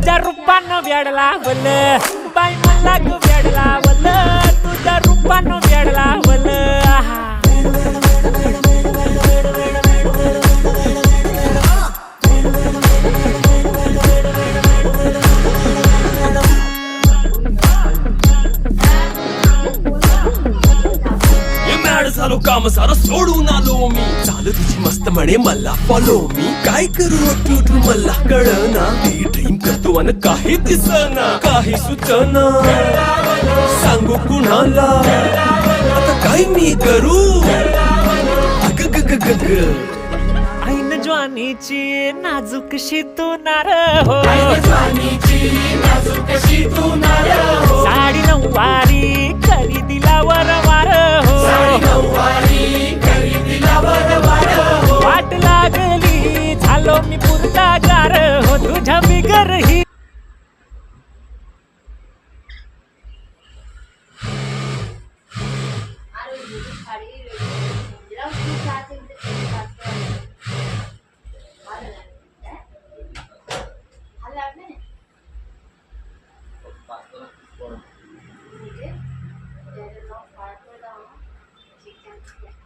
तुझ्या रूपानं वेड लावलं बाई मला ग वेड लावलं तुझ्या रूपानं वेड लावलं झालो काम सारं सोडून आलो मी चाल तुझी मस्त म्हणे मला फॉलो मी काय करू क्यूट मला कळना ड्रीम करतो आणि काही दिसना काही सुचना सांगू कुणाला आता काय मी करू अग ग ग ग ग ऐन ज्वानीची नाजूकशी तू नार हो साडी नऊवारी करी दिला वरवार हो वाट लागली झालो मी पुरता गार हो तुझ्या बिगर ही Chicken.